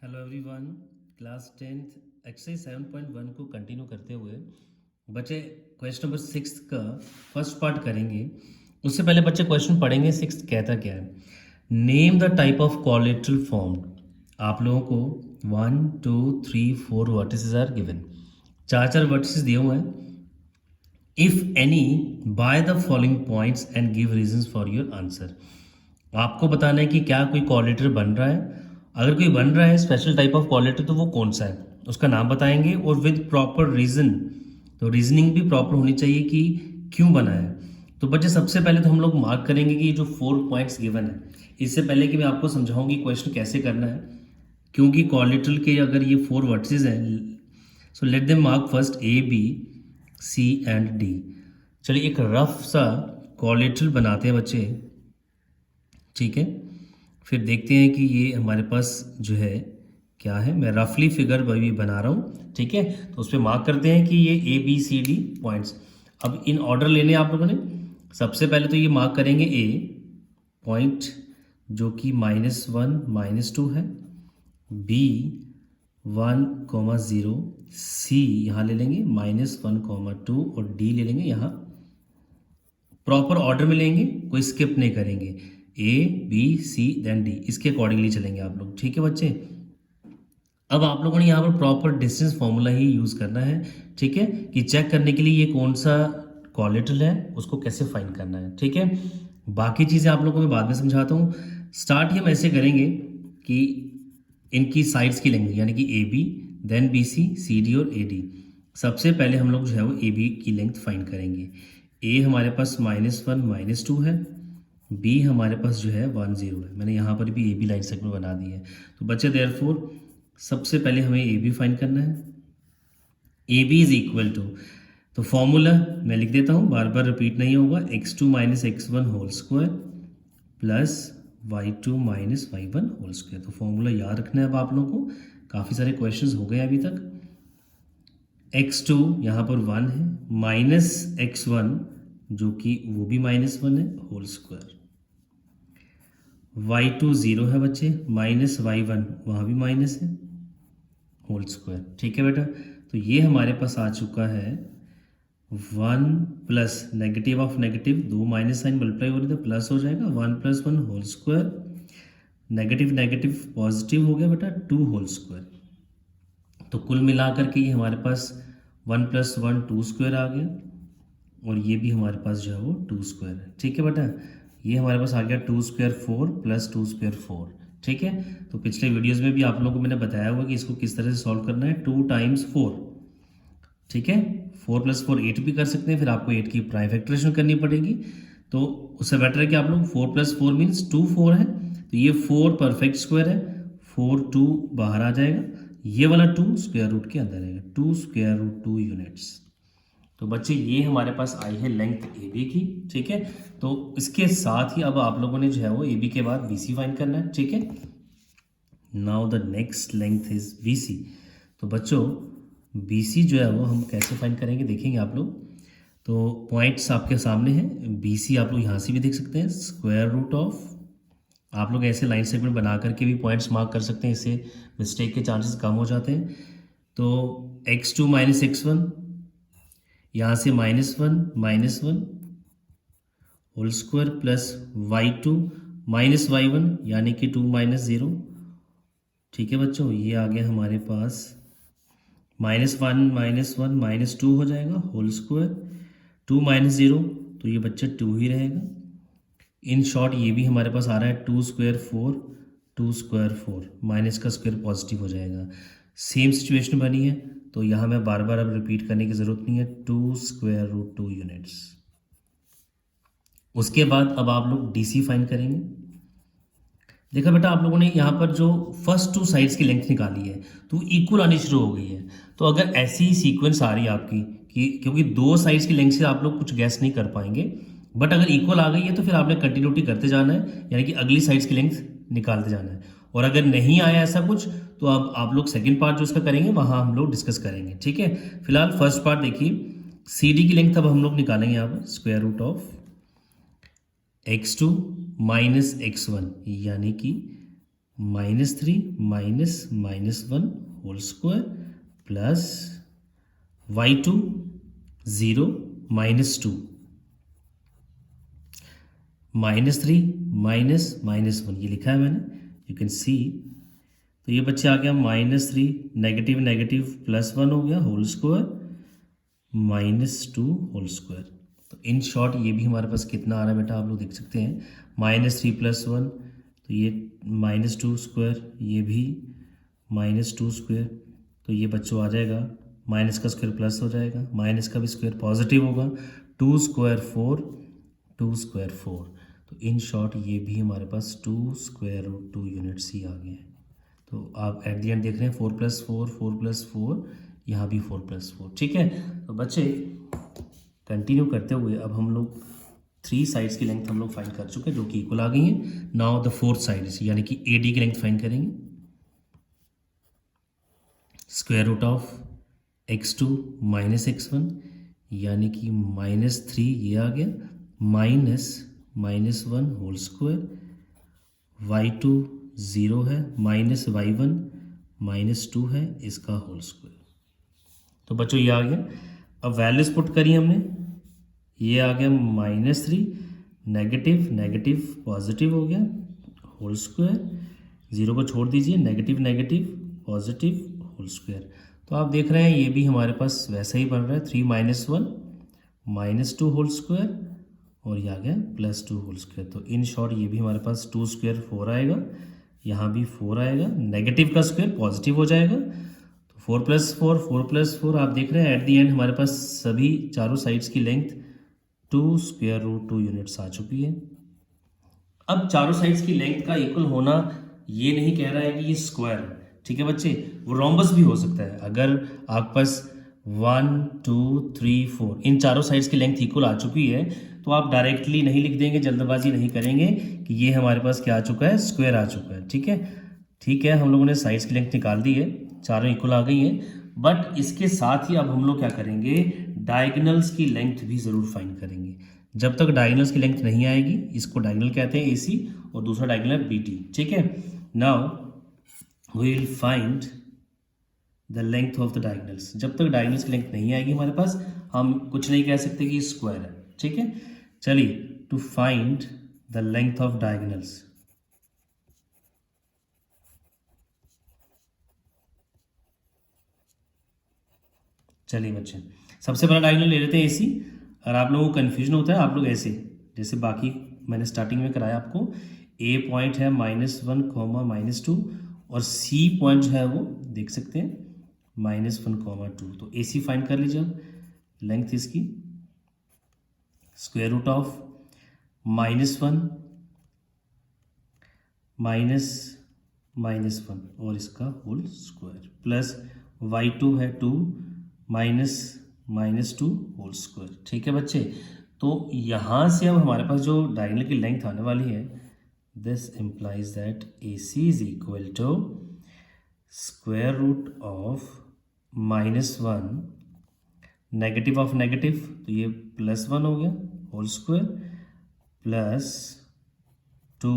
Hello everyone. Class 10th exercise 7.1 को continue करते हुए बच्चे क्वेश्चन नंबर 6 का फर्स्ट पार्ट करेंगे। उससे पहले बच्चे क्वेश्चन पढ़ेंगे। 6 कहता क्या है, name the type of collateral form. आप लोगों को 1 2 3 4 वर्टिसेस आर गिवन, चार वर्टिसेस दिए हुए हैं। If any by the following points and give reasons for your answer. आपको बताना है कि क्या कोई कॉलेटर बन रहा है। अगर कोई बन रहा है स्पेशल टाइप ऑफ कॉलेटर तो वो कौन सा है, उसका नाम बताएंगे और विद प्रॉपर रीजन। तो रीजनिंग भी प्रॉपर होनी चाहिए कि क्यों बना है। तो बच्चे सबसे पहले तो हम लोग मार्क करेंगे कि ये जो 4 पॉइंट्स गिवन है, इससे पहले कि मैं आपको समझाऊंगी क्वेश्चन कैसे करना है, क्योंकि कॉलेटरल के अगर ये 4 वर्टिसेस हैं, so let them mark first A B C and D. चलिए एक रफ सा कॉलेटरल बनाते हैं बच्चे, ठीक है। फिर देखते हैं कि ये हमारे पास जो है क्या है। मैं रफली फिगर भी बना रहा हूँ, ठीक है। तो उस पर मार्क करते हैं कि ये A B C D points. अब इन ऑर्डर लेने आप लोगों ने सबसे पहले तो ये मार्क करेंगे ए पॉइंट जो कि -1 -2 है, बी 1,0, सी यहाँ ले लेंगे -1,2 और डी ले लेंगे यहाँ। प्रॉपर ऑर्डर में लेंगे, कोई स्किप नहीं करेंगे। A B C then D, इसके अकॉर्डिंगली चलेंगे आप लोग, ठीक है बच्चे। अब आप लोगों ने यहाँ पर प्रॉपर डिस्टेंस फॉर्मूला ही यूज़ करना है, ठीक है, कि चेक करने के लिए ये कौन सा कॉलेटरल है, उसको कैसे फाइंड करना है, ठीक है। बाकी चीज़ें आप लोगों को मैं बाद में समझाता हूँ। स्टार्ट ही हम ऐसे करेंगे कि इनकी साइड्स की लेंगे, यानी कि A B then B C C D और ए डी। सबसे पहले हम लोग जो है वो ए बी की लेंथ फाइंड करेंगे। ए हमारे पास -1 -2 है, बी हमारे पास जो है 1 0 है। मैंने यहाँ पर भी ए बी लाइन सेगमेंट बना दी है। तो बच्चे देयरफॉर सबसे पहले हमें ए बी फाइंड करना है। A B is equal to, तो फॉर्मूला मैं लिख देता हूँ, बार बार रिपीट नहीं होगा। x2 - x1 whole square plus y2 - y1 whole square. तो फॉर्मूला याद रखना है अब आप लोगों को, काफ़ी सारे क्वेश्चंस हो गए अभी तक। x2 यहाँ पर 1 है, माइनस x1 जो कि वो भी -1 है होल स्क्वायर, y2 0 है बच्चे, -y1 वहाँ भी माइनस है होल स्क्वायर, ठीक है बेटा। तो ये हमारे पास आ चुका है 1 plus negative of negative, 2 minus sign multiply हो रही तो प्लस हो जाएगा, 1 + 1 whole square, negative negative positive हो गया बेटा 2 होल स्क्वायर। तो कुल मिलाकर के ये हमारे पास 1 + 1 2 स्क्वायर आ गया, और ये भी हमारे पास जो है वो 2 स्क्वायर है, ठीक है बेटा। ये हमारे पास आ गया 2 स्क्वायर 4 + 2 स्क्वायर 4, ठीक है। तो पिछले वीडियोस में भी आप लोगों को मैंने बताया हुआ कि इसको किस तरह से सॉल्व करना है। 2 × 4, ठीक है, 4 + 4 8 भी कर सकते हैं, फिर आपको 8 की प्राइम फैक्टराइजेशन करनी पड़ेगी। तो उससे बेटर है कि आप लोग 4 + 4 मीन्स 2 4 है, तो ये 4 परफेक्ट स्क्वायर है, 4 2 बाहर आ जाएगा, ये वाला 2 स्क्वायर रूट के अंदर आएगा, 2 स्क्वायर रूट 2 यूनिट्स। तो बच्चे ये हमारे पास आई है लेंथ ए बी की, ठीक है। तो इसके साथ ही अब आप लोगों ने जो है वो ए बी के बाद बी सी फाइंड करना है, ठीक है। Now the next length is B C. तो बच्चों बी सी जो है वो हम कैसे फाइंड करेंगे देखेंगे आप लोग। तो पॉइंट्स आपके सामने हैं, बी सी आप लोग यहाँ से भी देख सकते हैं, स्क्वायर रूट ऑफ, आप लोग ऐसे लाइन सेगमेंट बना करके भी पॉइंट्स मार्क कर सकते हैं, इससे मिस्टेक के चांसेस कम हो जाते हैं। तो x2 - x1, यहाँ से -1 whole square plus y2 - y1 यानी कि 2 - 0, ठीक है बच्चों। ये आ गया हमारे पास -1 - 2 हो जाएगा होल स्क्वायर, 2 - 0 तो ये बच्चा 2 ही रहेगा। इन शॉर्ट ये भी हमारे पास आ रहा है 2 स्क्वायर 4, 2 स्क्वायर 4, माइनस का स्क्वायर पॉजिटिव हो जाएगा। सेम सिचुएशन बनी है, तो यहाँ मैं बार बार अब रिपीट करने की ज़रूरत नहीं है, 2 स्क्वायर रूट 2 यूनिट्स। उसके बाद अब आप लोग डी सी फाइंड करेंगे। देखा बेटा आप लोगों ने यहाँ पर जो फर्स्ट 2 साइड्स की लेंथ निकाली है तो इक्वल आनी शुरू हो गई है। तो अगर ऐसी ही सीक्वेंस आ रही है आपकी कि क्योंकि 2 साइड्स की लेंथ से आप लोग कुछ गैस नहीं कर पाएंगे, बट अगर इक्वल आ गई है तो फिर आपने कंटिन्यूटी करते जाना है, यानी कि अगली साइड्स की लेंथ निकालते जाना है। और अगर नहीं आया ऐसा कुछ तो अब आप लोग सेकेंड पार्ट जो इसका करेंगे वहाँ हम लोग डिस्कस करेंगे, ठीक है। फिलहाल फर्स्ट पार्ट देखिए, सी डी की लेंथ अब हम लोग निकालेंगे यहाँ पर square root of x2 - x1 यानी कि -3 minus -1 whole square plus y2 0 -2 -3 -1 ये लिखा है मैंने, यू कैन सी। तो ये बच्चे आ गया -3 नेगेटिव नेगेटिव +1 हो गया होल स्क्वायर -2 होल स्क्वायर। तो इन शॉर्ट ये भी हमारे पास कितना आ रहा है बेटा, आप लोग देख सकते हैं -3 +1, तो ये -2 स्क्वायर, ये भी -2 स्क्वायर। तो ये बच्चों आ जाएगा माइनस का स्क्वायर प्लस हो जाएगा, माइनस का भी स्क्वायर पॉजिटिव होगा, 2 स्क्वायर 4, 2 स्क्वायर 4। तो इन शॉर्ट ये भी हमारे पास 2 स्क्वायर रूट 2 यूनिट्स ही आ गए हैं। तो आप एट दी एंड देख रहे हैं 4 + 4, 4 + 4, यहाँ भी 4 + 4। ठीक है, तो बच्चे कंटिन्यू करते हुए अब हम लोग 3 साइड्स की लेंथ हम लोग फाइंड कर चुके हैं जो कि इक्वल आ गई हैं। नाउ द 4th साइड यानी कि AD की लेंथ फाइंड करेंगे। Square root of x2 - x1 यानी कि -3 ये आ गया, -1 होल स्क्वायर, y2 0 है, -y1 -2 है, इसका होल स्क्वायर। तो बच्चों ये आ गया। अब वैल्यूज पुट करी हमने, ये आ गया -3 नेगेटिव नेगेटिव पॉजिटिव हो गया होल स्क्वायर, 0 को छोड़ दीजिए, negative negative positive whole square. तो आप देख रहे हैं ये भी हमारे पास वैसा ही बन रहा है, 3 -1 -2 होल स्क्वायर और ये आ गया +2 होल स्क्वायर। तो इन शॉर्ट ये भी हमारे पास 2 स्क्वायर 4 आएगा, यहाँ भी 4 आएगा, नेगेटिव का स्क्वायर पॉजिटिव हो जाएगा। तो 4 + 4, 4 + 4, आप देख रहे हैं एट दी एंड हमारे पास सभी चारों साइड्स की लेंथ 2 स्क्वायर रूट 2 यूनिट्स आ चुकी है। अब चारों साइड्स की लेंथ का इक्वल होना ये नहीं कह रहा है कि ये स्क्वायर है, ठीक है बच्चे, वो रोम्बस भी हो सकता है। अगर आपके पास 1 2 3 4 इन चारों साइड्स की लेंथ इक्वल आ चुकी है तो आप डायरेक्टली नहीं लिख देंगे, जल्दबाजी नहीं करेंगे कि ये हमारे पास क्या आ चुका है, स्क्वायर आ चुका है। ठीक है, ठीक है, हम लोगों ने साइड्स की लेंथ निकाल दी है, चारों इक्वल आ गई हैं। बट इसके साथ ही अब हम लोग क्या करेंगे, डायगोनल्स की लेंथ भी ज़रूर फाइंड करेंगे। जब तक डायगोनल्स की लेंथ नहीं आएगी, इसको डायगोनल कहते हैं AC और दूसरा डायगोनल BD। ठीक है, now we will find the length of the diagonals. जब तक डायगोनल्स की लेंथ नहीं आएगी हमारे पास, हम कुछ नहीं कह सकते कि स्क्वायर है। ठीक है, चलिए, to find the length of diagonals, चलिए बच्चे, सबसे पहला डायगोनल ले लेते हैं AC। अगर आप लोगों को कन्फ्यूजन होता है, आप लोग ऐसे जैसे बाकी मैंने स्टार्टिंग में कराया आपको, A पॉइंट है -1, -2 और C पॉइंट जो है वो देख सकते हैं -1, 2। तो AC फाइंड कर लीजिए अब, लेंथ इसकी स्क्वायर रूट ऑफ -1 -1 और इसका होल स्क्वायर प्लस y2 है 2 -2 होल स्क्वायर। ठीक है बच्चे, तो यहाँ से अब हमारे पास जो डायगोनल की लेंथ आने वाली है, this implies that AC is equal to square root of -1 negative of negative, तो ये +1 हो गया whole square plus 2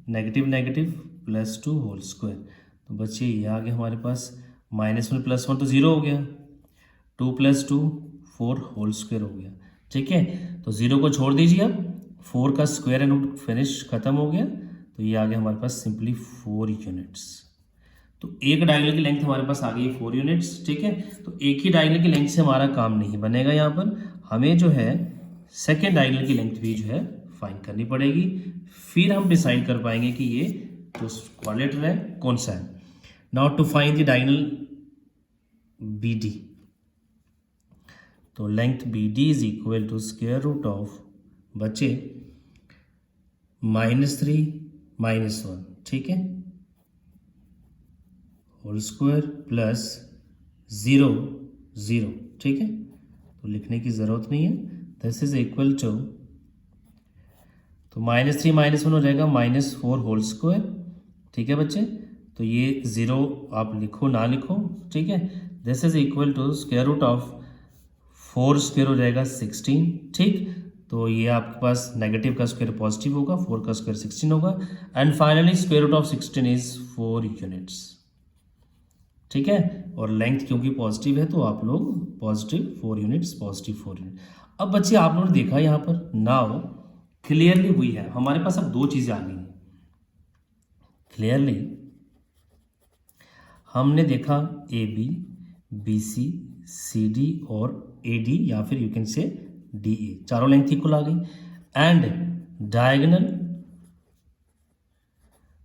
negative negative +2 whole square. तो बच्चे ये आ गया हमारे पास -1 +1 तो 0 हो गया, 2 + 2 4 होल स्क्वायर हो गया। ठीक है, तो 0 को छोड़ दीजिए, अब 4 का स्क्वायर एंड रूट फिनिश खत्म हो गया, तो ये आ गया हमारे पास सिंपली 4 यूनिट्स। तो एक डायगोनल की लेंथ हमारे पास आ गई 4 यूनिट्स। ठीक है, तो एक ही डायगोनल की लेंथ से हमारा काम नहीं बनेगा, यहाँ पर हमें जो है सेकेंड डायगोनल की लेंथ भी जो है फाइंड करनी पड़ेगी, फिर हम डिसाइड कर पाएंगे कि ये जो क्वाड्रेटर है कौन सा है। Now to find the diagonal BD, तो length BD is equal to square root of बच्चे -3 -1, ठीक है, होल स्क्वायर प्लस 0 0। ठीक है, तो लिखने की ज़रूरत नहीं है, दिस इज इक्वल टू, तो -3 -1 हो जाएगा -4 होल स्क्वायर। ठीक है बच्चे, तो ये 0 आप लिखो ना लिखो, ठीक है, this is equal to square root of 4 square हो जाएगा 16। ठीक, तो ये आपके पास नेगेटिव का स्क्वायर पॉजिटिव होगा, 4 का स्क्वायर 16 होगा, and finally square root of 16 is 4 units. ठीक है, और लेंथ क्योंकि पॉजिटिव है तो आप लोग पॉजिटिव 4 यूनिट्स, पॉजिटिव 4 यूनिट। अब बच्चे आप लोगों ने देखा यहाँ पर नाउ क्लियरली हुई है, हमारे पास अब दो चीज़ें आ गई हैं। क्लियरली हमने देखा A B, B C, C D और ए डी, या फिर you can say D A, चारों लेंथ इक्वल आ गई। एंड डायगोनल,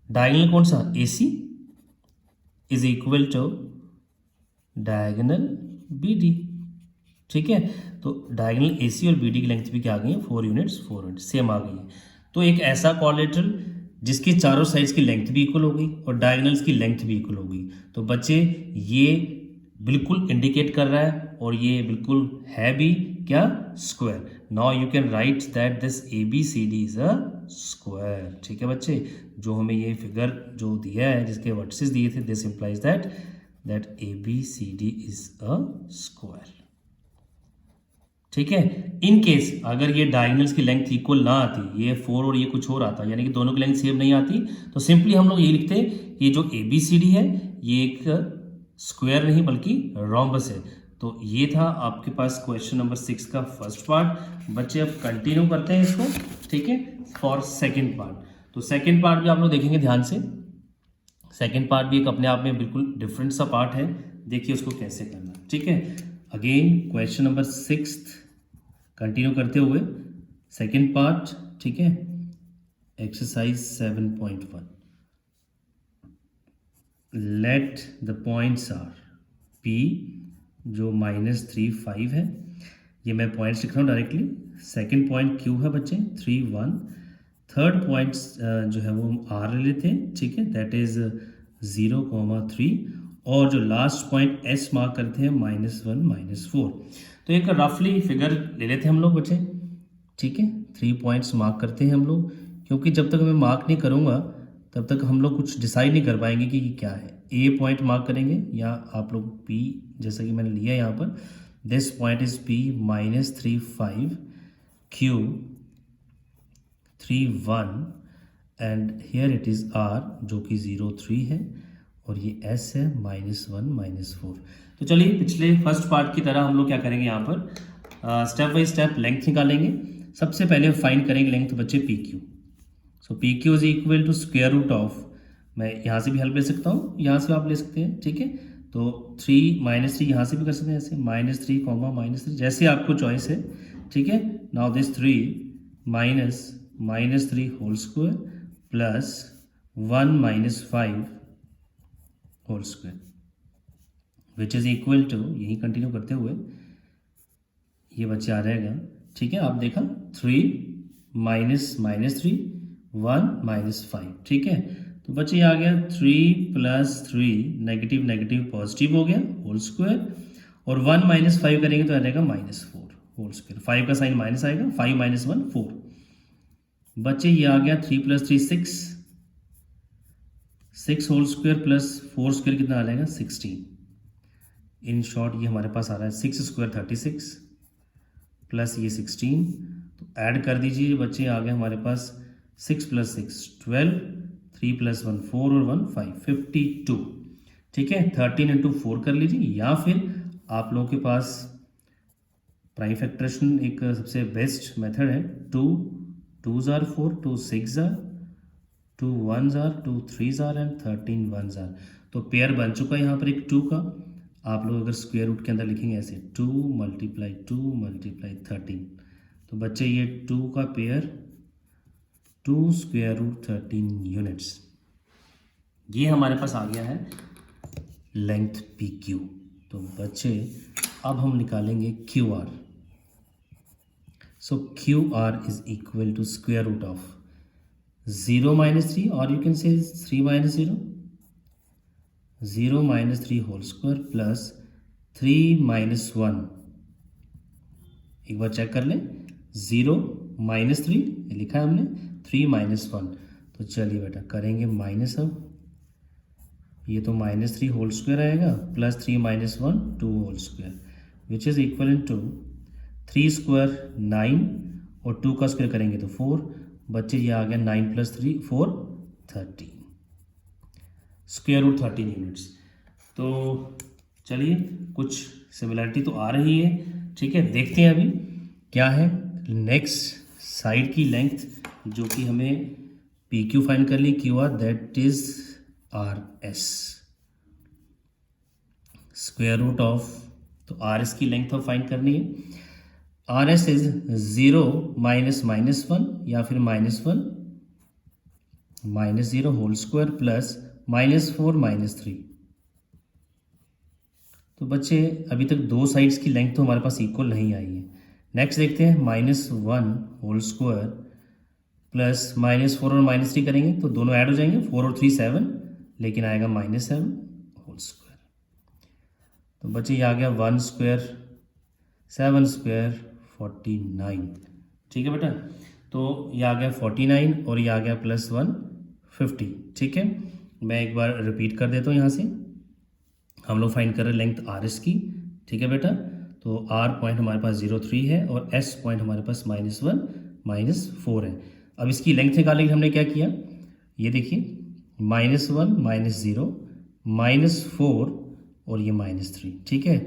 डायगोनल कौन सा, A C is equal to diagonal B D. ठीक है, तो डायगोनल ए सी और बी डी की लेंथ भी क्या आ गई है, 4 यूनिट्स, 4 यूनिट सेम आ गई है। तो एक ऐसा क्वाड्रेटरल जिसकी चारों साइड्स की लेंथ भी इक्वल हो गई और डायगोनल्स की लेंथ भी इक्वल हो गई। तो बच्चे ये बिल्कुल इंडिकेट कर रहा है और ये बिल्कुल है भी क्या, square. Now you can write that this A B C D is a square. ठीक है बच्चे, जो हमें ये फिगर जो दिया है जिसके वर्टिसेस दिए थे, this implies that A B C D is a square. ठीक है, इन केस अगर ये डायगोनल्स की लेंथ इक्वल ना आती, ये 4 और ये कुछ और आता, यानी कि दोनों की लेंथ सेम नहीं आती, तो सिंपली हम लोग ये लिखते ये जो ए बी सी डी है ये एक स्क्वायर नहीं बल्कि रोम्बस है। तो ये था आपके पास क्वेश्चन नंबर 6 का फर्स्ट पार्ट। बच्चे अब कंटिन्यू करते हैं इसको, ठीक है, फॉर सेकेंड पार्ट। तो सेकेंड पार्ट भी आप लोग देखेंगे ध्यान से। सेकेंड पार्ट भी एक अपने आप में बिल्कुल डिफरेंट सा पार्ट है, देखिए उसको कैसे करना। ठीक है, अगेन क्वेश्चन नंबर 6 कंटिन्यू करते हुए सेकेंड पार्ट। ठीक है, exercise 7.1, let the points are P जो -3 5 है, ये मैं पॉइंट्स लिख रहा हूँ डायरेक्टली। सेकेंड पॉइंट Q है बच्चे 3 1, थर्ड पॉइंट जो है वो हम R ले लेते हैं। ठीक है, दैट इज 0,3, और जो लास्ट पॉइंट S मार्क करते हैं -1 -4। तो एक रफली फिगर ले लेते हैं हम लोग बच्चे। ठीक है, 3 पॉइंट्स मार्क करते हैं हम लोग, क्योंकि जब तक मैं मार्क नहीं करूँगा तब तक हम लोग कुछ डिसाइड नहीं कर पाएंगे कि क्या है। ए पॉइंट मार्क करेंगे, या आप लोग P जैसा कि मैंने लिया यहाँ पर, this point is P -3 5, Q 3 1, and here it is R जो कि 0 3 है, और ये S है -1 -4। तो चलिए पिछले फर्स्ट पार्ट की तरह हम लोग क्या करेंगे यहाँ पर, स्टेप बाय स्टेप लेंथ निकालेंगे। सबसे पहले फाइंड करेंगे लेंथ बच्चे P Q. So P Q is equal to square root of, मैं यहाँ से भी हेल्प ले सकता हूँ, यहाँ से आप ले सकते हैं। ठीक है, तो 3 -3 यहाँ से भी कर सकते हैं, ऐसे -3 -3 जैसे आपको चॉइस है। ठीक है, now this 3 -3 whole square plus 1 -5 whole square which is equal to, यही कंटिन्यू करते हुए ये बच्चे आ रहेगा। ठीक है, आप देखा 3 -3 1 -5। ठीक है, तो बच्चे ये आ गया 3 + 3 नेगेटिव नेगेटिव पॉजिटिव हो गया होल स्क्वायर, और 1 -5 करेंगे तो आ जाएगा -4 होल स्क्वायर। 5 का साइन माइनस आएगा, 5 - 1 4। बच्चे ये आ गया 3 + 3 6 होल स्क्वायर प्लस 4 स्क्वायर कितना आ जाएगा 16। इन शॉर्ट ये हमारे पास आ रहा है 6 स्क्वायर 36 प्लस ये 16, तो ऐड कर दीजिए बच्चे, आ गए हमारे पास 6 + 6 12, 3 + 1 4 और 1 5 52। ठीक है, 13 × 4 कर लीजिए, या फिर आप लोगों के पास प्राइम फैक्टरेशन एक सबसे बेस्ट मेथड है। 2 2s are 4, 2 6s are, 2 1s are, 2 3s are and 13 1s are। तो पेयर बन चुका है यहाँ पर एक 2 का। आप लोग अगर स्क्वायर रूट के अंदर लिखेंगे ऐसे 2 × 2 × 13, तो बच्चे ये 2 का पेयर 2 √ 13 यूनिट्स, ये हमारे पास आ गया है लेंथ पी क्यू। तो बच्चे अब हम निकालेंगे Q R. So Q R is equal to square root of 0 - 3, और यू कैन से 3 - 0, 0 - 3 होल स्क्वायर प्लस 3 - 1। एक बार चेक कर लें, 0 - 3 ये लिखा है हमने, 3 - 1। तो चलिए बेटा करेंगे माइनस। अब ये तो -3 होल स्क्वायर आएगा plus 3 - 1 2 whole square which is equal to 3 square 9 और 2 का स्क्वायर करेंगे तो 4। बच्चे ये आ गया 9 + 3 4 13 स्क्वायर रूट 13 यूनिट्स। तो चलिए कुछ सिमिलरिटी तो आ रही है, ठीक है। देखते हैं अभी क्या है। नेक्स्ट साइड की लेंथ जो कि हमें पी क्यू फाइंड कर ली, Q R, that is R S square root of, तो आर एस की लेंथ फाइंड करनी है। आर एस इज 0 -(-1) या फिर -1 -0 होल स्क्वायर प्लस -4 -3। तो बच्चे अभी तक दो साइड्स की लेंथ तो हमारे पास इक्वल नहीं आई है। नेक्स्ट देखते हैं, -1 होल स्क्वायर प्लस -4 और -3 करेंगे तो दोनों ऐड हो जाएंगे, 4 और 3 7, लेकिन आएगा -7 होल स्क्वायर। तो बच्चे ये आ गया 1 स्क्वायर 7 स्क्वायर 49, ठीक है बेटा। तो ये आ गया 49 और ये आ गया +1 50, ठीक है। मैं एक बार रिपीट कर देता हूँ यहाँ से। हम लोग फाइंड कर रहे हैं लेंथ आर एस की, ठीक है बेटा। तो आर पॉइंट हमारे पास 0 3 है और एस पॉइंट हमारे पास -1 -4 है। अब इसकी लेंथ निकालने के लिए हमने क्या किया, ये देखिए -1 -0 -4 और ये -3, ठीक है।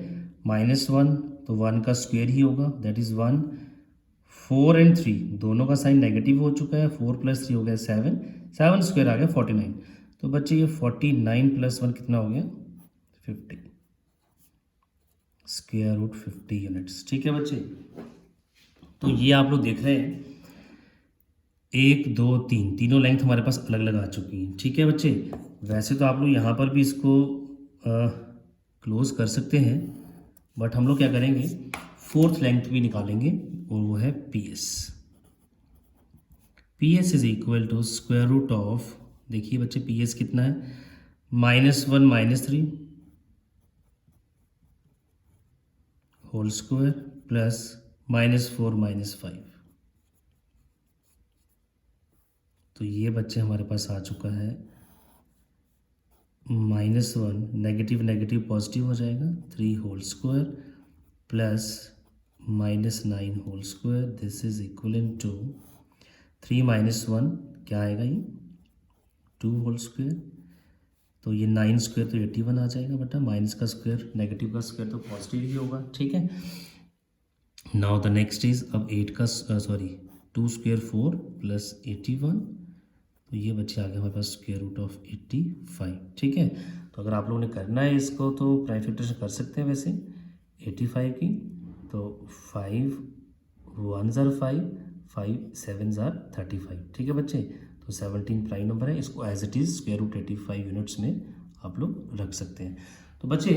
-1 तो 1 का स्क्वायर ही होगा, दैट इज़ 1। 4 और 3 दोनों का साइन नेगेटिव हो चुका है, 4 + 3 हो गया 7, 7 स्क्वायर आ गया 49। तो बच्चे ये 49 + 1 कितना हो गया 50 स्क्वायर रूट 50 यूनिट्स, ठीक है बच्चे। तो ये आप लोग देख रहे हैं 1 2 3 तीनों लेंथ हमारे पास अलग अलग आ चुकी हैं, ठीक है बच्चे। वैसे तो आप लोग यहाँ पर भी इसको क्लोज कर सकते हैं, बट हम लोग क्या करेंगे, फोर्थ लेंथ भी निकालेंगे और वो है P S. P S is equal to square root of, देखिए बच्चे पी एस कितना है, -1 -3 होल स्क्वायर प्लस -4 -5। तो ये बच्चे हमारे पास आ चुका है -1, नेगेटिव नेगेटिव पॉजिटिव हो जाएगा, 3 whole square plus -9 whole square, this is equivalent to 3 -1 क्या आएगा ये 2 होल स्क्वायर। तो ये 9 स्क्वायर तो 81 आ जाएगा बेटा, माइनस का स्क्वायर नेगेटिव का स्क्वायर तो पॉजिटिव ही होगा, ठीक है। नाउ द नेक्स्ट इज अब 8 का 2 स्क्वायर 4 प्लस 81, तो ये बच्चे आ गए हमारे पास स्क्वायर रूट ऑफ 85, ठीक है। तो अगर आप लोगों ने करना है इसको तो प्राइम फैक्टरेशन कर सकते हैं वैसे 85 की। तो 5 1 ज़ार 5 5 7 ज़ार 35, ठीक है बच्चे। तो 17 प्राइम नंबर है, इसको as it is square root 85 units में आप लोग रख सकते हैं। तो बच्चे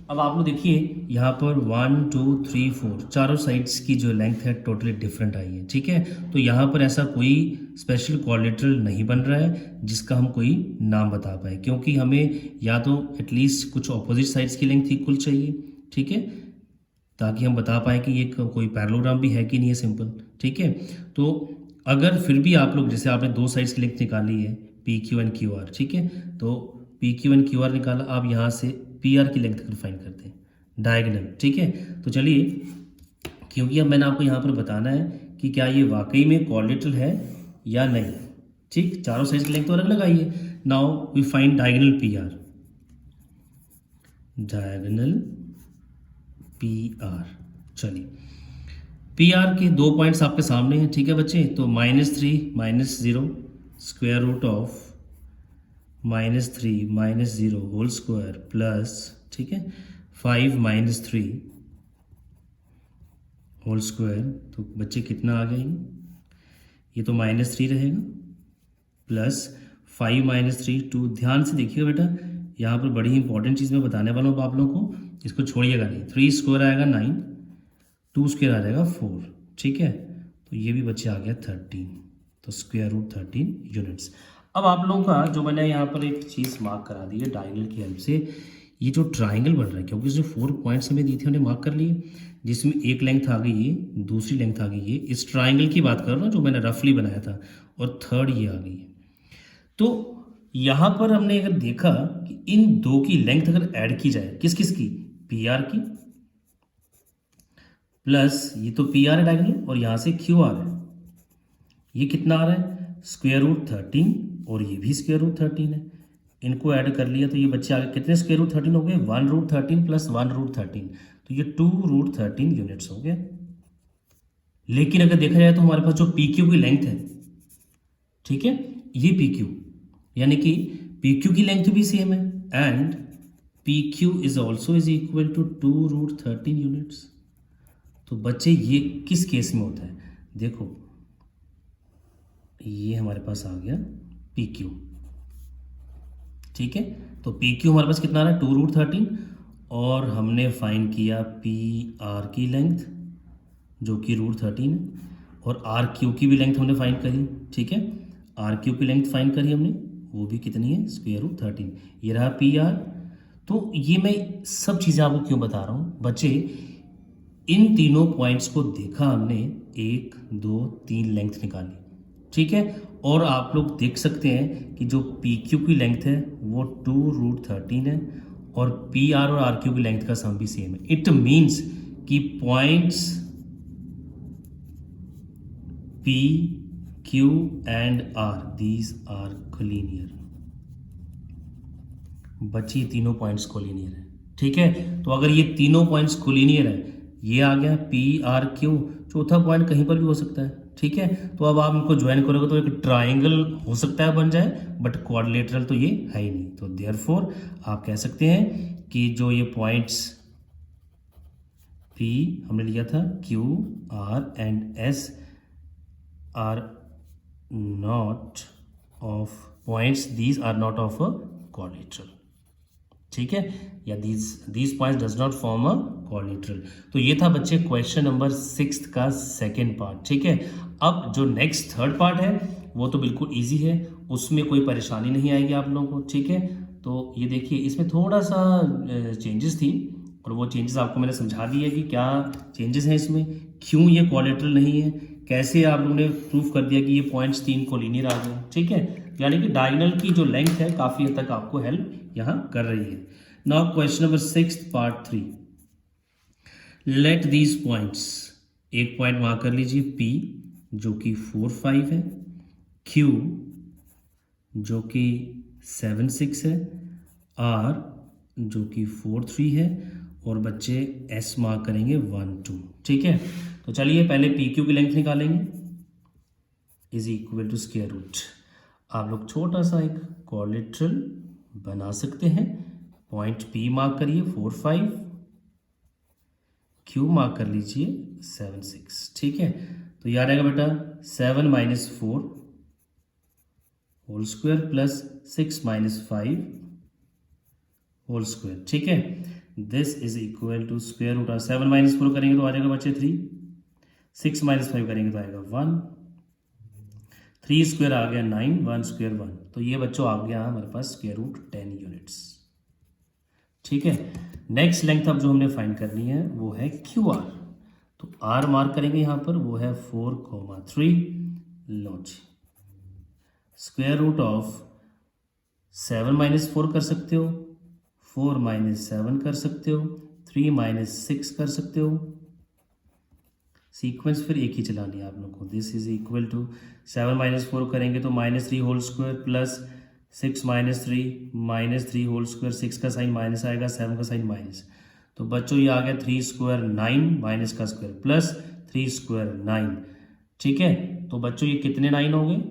अब आप लोग देखिए यहाँ पर 1 2 3 4 चारों साइड्स की जो लेंथ है टोटली डिफरेंट आई है, ठीक है। तो यहाँ पर ऐसा कोई स्पेशल क्वाड्रिलेटरल नहीं बन रहा है जिसका हम कोई नाम बता पाए, क्योंकि हमें या तो एटलीस्ट कुछ ऑपोजिट साइड्स की लेंथ इक्वल चाहिए, ठीक है, ताकि हम बता पाएँ कि ये कोई पैरेललोग्राम भी है कि नहीं है, सिंपल, ठीक है। तो अगर फिर भी आप लोग, जैसे आपने दो साइड्स की लेंथ निकाली है P Q and Q R, ठीक है, तो P Q and Q R निकाला, आप यहाँ से पी आर की लेंथ अगर फाइंड करते हैं डायगोनल, ठीक है। तो चलिए, क्योंकि अब मैंने आपको यहाँ पर बताना है कि क्या ये वाकई में क्वाड्रिलेटरल है या नहीं, ठीक। चारों साइड की लेंथ तो अलग अलग आई है। Now we find diagonal P R, diagonal P R. चलिए, पी आर के 2 पॉइंट्स आपके सामने हैं, ठीक है बच्चे। तो -3 -0 square root of -3 -0 whole square plus, ठीक है, 5 -3 होल स्क्वायर। तो बच्चे कितना आ गया ये तो -3 रहेगा प्लस 5 -3 2। ध्यान से देखिएगा बेटा, यहाँ पर बड़ी इंपॉर्टेंट चीज़ मैं बताने वाला हूँ आप लोगों को, इसको छोड़िएगा नहीं। 3 स्क्वायर आएगा 9, 2 स्क्वायर आ जाएगा 4, ठीक है। तो ये भी बच्चे आ गया 13, तो स्क्वायर रूट 13 यूनिट्स। अब आप लोगों का जो मैंने यहाँ पर एक चीज़ मार्क करा दी है डायगोनल की हेल्प से, ये जो ट्राइंगल बन रहा है, क्योंकि इसमें 4 पॉइंट्स हमें दिए थे उन्हें मार्क कर लिए, जिसमें एक लेंथ आ गई ये, दूसरी लेंथ आ गई ये, इस ट्राइंगल की बात कर रहा हूँ जो मैंने रफली बनाया था, और थर्ड ये आ गई है। तो यहाँ पर हमने अगर देखा कि इन दो की लेंथ अगर ऐड की जाए, किस किस की, पी आर की, प्लस ये तो पी आर है डायगोनल और यहाँ से क्यू आर है, ये कितना आ रहा है, स्क्वायर रूट 13 और ये भी स्क्वायर रूट 13 है। इनको ऐड कर लिया तो ये बच्चे आगे कितने स्क्वायर रूट 13 हो गए, 1 रूट 13 प्लस 1 रूट 13, तो ये 2 रूट 13 यूनिट्स हो गए। लेकिन अगर देखा जाए तो हमारे पास जो पी क्यू की लेंथ है, ठीक है, ये पी क्यू, यानी कि पी क्यू की लेंथ भी सेम है, and P Q is also is equal to 2 root 13 units. तो बच्चे ये किस केस में होता है, देखो ये हमारे पास आ गया पी क्यू, ठीक है। तो पी क्यू हमारे पास कितना आ रहा है, 2 रूट 13, और हमने फाइंड किया पी आर की लेंथ जो कि रूट 13 है, और आर क्यू की भी लेंथ हमने फाइंड करी, ठीक है। आर क्यू की लेंथ फाइंड करी हमने, वो भी कितनी है, स्क्वायर रूट 13। ये रहा पी आर। तो ये मैं सब चीज़ें आपको क्यों बता रहा हूँ बच्चे, इन तीनों पॉइंट्स को देखा हमने, 1 2 3 लेंथ निकाली, ठीक है। और आप लोग देख सकते हैं कि जो पी क्यू की लेंथ है वो 2 रूट 13 है, और पी आर और आर क्यू की लेंथ का सम भी सेम है। इट मीन्स कि points P Q and R, these are collinear. बच्ची तीनों पॉइंट्स कोलिनियर है, ठीक है। तो अगर ये तीनों पॉइंट्स कोलिनियर है, ये आ गया पी आर क्यू, चौथा पॉइंट कहीं पर भी हो सकता है, ठीक है। तो अब आप इनको ज्वाइन करोगे तो एक ट्राइंगल हो सकता है बन जाए, बट क्वाड्रिलेटरल तो ये है ही नहीं। तो देयरफॉर आप कह सकते हैं कि जो ये पॉइंट्स पी हमने लिया था, Q R and S are not of points, these are not of a quadrilateral, ठीक है, या these points does not form a quadrilateral. तो ये था बच्चे क्वेश्चन नंबर 6 का सेकेंड पार्ट, ठीक है। अब जो नेक्स्ट थर्ड पार्ट है वो तो बिल्कुल इजी है, उसमें कोई परेशानी नहीं आएगी आप लोगों को, ठीक है। तो ये देखिए इसमें थोड़ा सा चेंजेस थी, और वो चेंजेस आपको मैंने समझा दिए कि क्या चेंजेस हैं इसमें, क्यों ये क्वाड्रिलेटरल नहीं है, कैसे आप लोगों ने प्रूफ कर दिया कि ये पॉइंट्स 3 कोलिनियर आ गए, ठीक है। यानी कि डायगोनल की जो लेंथ है काफ़ी हद तक आपको हेल्प यहाँ कर रही है। Now question number 6 part 3, let these points, एक पॉइंट वहाँ कर लीजिए P जो कि 4 5 है, Q जो कि 7 6 है, R जो कि 4 3 है, और बच्चे S मार्क करेंगे 1 2, ठीक है। तो चलिए पहले पी क्यू की लेंथ निकालेंगे, is equal to square root, आप लोग छोटा सा एक क्वाड्रिलेटरल बना सकते हैं। पॉइंट P मार्क करिए 4 5, Q मार्क कर लीजिए 7 6, ठीक है। तो याद आएगा बेटा 7 minus 4 whole square plus 6 minus 5 whole square, ठीक है। This is equal to square root of 7 minus 4 करेंगे तो आ जाएगा बच्चे 3, 6 माइनस 5 करेंगे तो आएगा 1, 3 स्क्वायर आ गया 9, 1 स्क्वायर 1, तो ये बच्चों आ गया हमारे पास स्क्वायर रूट 10 यूनिट्स, ठीक है। नेक्स्ट लेंथ अब जो हमने फाइंड करनी है वो है क्यू आर, तो आर मार्क करेंगे यहाँ पर, वो है 4,3, लो जी, स्क्वायर रूट ऑफ 7 माइनस 4 कर सकते हो, 4 माइनस 7 कर सकते हो, 3 माइनस 6 कर सकते हो, सीक्वेंस फिर एक ही चलानी है आप लोग को। This is equal to 7 minus 4 करेंगे तो -3 whole square plus 6 minus 3 whole square, 6 का साइन माइनस आएगा, 7 का साइन माइनस, तो बच्चों ये आ गया 3 स्क्वायर 9, माइनस का स्क्वायर प्लस 3 स्क्वायर 9, ठीक है। तो बच्चों ये कितने 9 हो गए,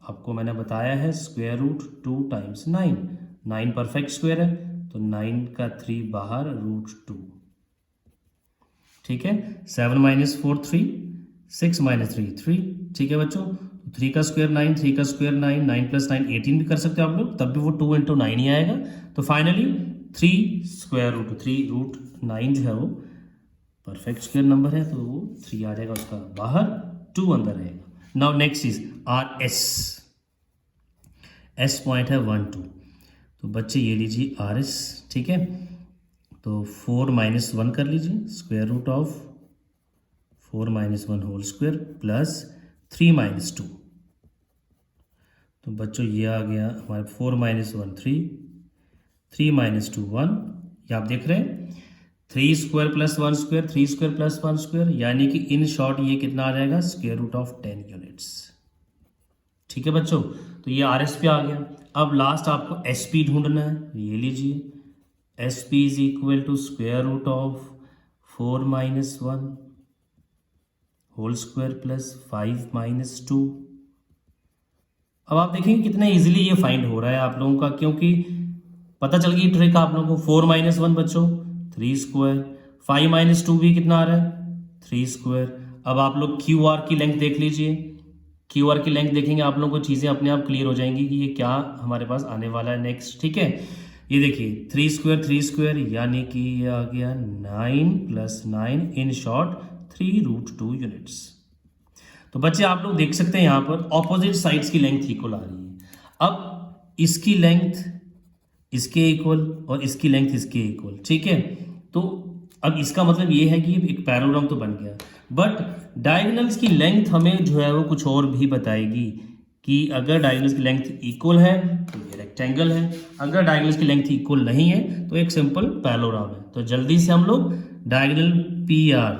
आपको मैंने बताया है square root 2 times 9, 9 perfect square है, तो 9 का 3 बाहर, रूट 2, ठीक है। 7 माइनस 4 3, 6 माइनस 3 3, ठीक है बच्चों। 3 का स्क्वायर 9, 3 का स्क्वायर 9, 9 प्लस 9 18 भी कर सकते हो आप लोग, तब भी वो 2 इंटू 9 ही आएगा। तो फाइनली 3 स्क्वायर रूट 3 रूट 9 जो है वो परफेक्ट स्क्वायर नंबर है, तो वो 3 आ जाएगा उसका बाहर, 2 अंदर रहेगा। Now next is R S, S point है 1 2, तो बच्चे ये लीजिए आर एस, ठीक है। तो 4 माइनस 1 कर लीजिए, square root of 4 minus 1 whole square plus 3 minus 2, तो बच्चों ये आ गया हमारे 4 माइनस 1 3, 3 माइनस 2 1, ये आप देख रहे हैं 3 square plus 1 square, 3 square plus 1 square, यानी कि इन शॉर्ट ये कितना आ जाएगा, स्क्वायर रूट ऑफ 10 यूनिट्स, ठीक है बच्चों, तो ये आर एस पी आ गया। अब लास्ट आपको एस पी ढूंढना है, ये लीजिए, S P is equal to square root of 4 minus 1 whole square plus 5 minus 2। अब आप देखेंगे कितना इजीली ये फाइंड हो रहा है आप लोगों का, क्योंकि पता चल गई ट्रिक आप लोगों को। 4 माइनस 1 बच्चों 3 स्क्वायर, 5 माइनस 2 भी कितना आ रहा है 3 स्क्वायर। अब आप लोग क्यू आर की लेंथ देख लीजिए, क्यू आर की लेंथ देखेंगे आप लोगों को चीज़ें अपने आप क्लियर हो जाएंगी कि ये क्या हमारे पास आने वाला है नेक्स्ट। ठीक है, ये देखिए 3 स्क्वायर यानी कि ये आ गया 9 प्लस 9, इन शॉर्ट 3√2 यूनिट्स। तो बच्चे आप लोग देख सकते हैं यहाँ पर ऑपोजिट साइड्स की लेंथ इक्वल आ रही है। अब इसकी लेंथ इसके इक्वल और इसकी लेंथ इसके इक्वल, ठीक है। तो अब इसका मतलब ये है कि एक पैरेललोग्राम तो बन गया, बट डायगोनल्स की लेंथ हमें जो है वो कुछ और भी बताएगी कि अगर डायगोनल्स की लेंथ इक्वल है तो ये रेक्टेंगल है, अगर डायगोनल्स की लेंथ इक्वल नहीं है तो एक सिंपल पैरेललोग्राम है। तो जल्दी से हम लोग डायगोनल पी आर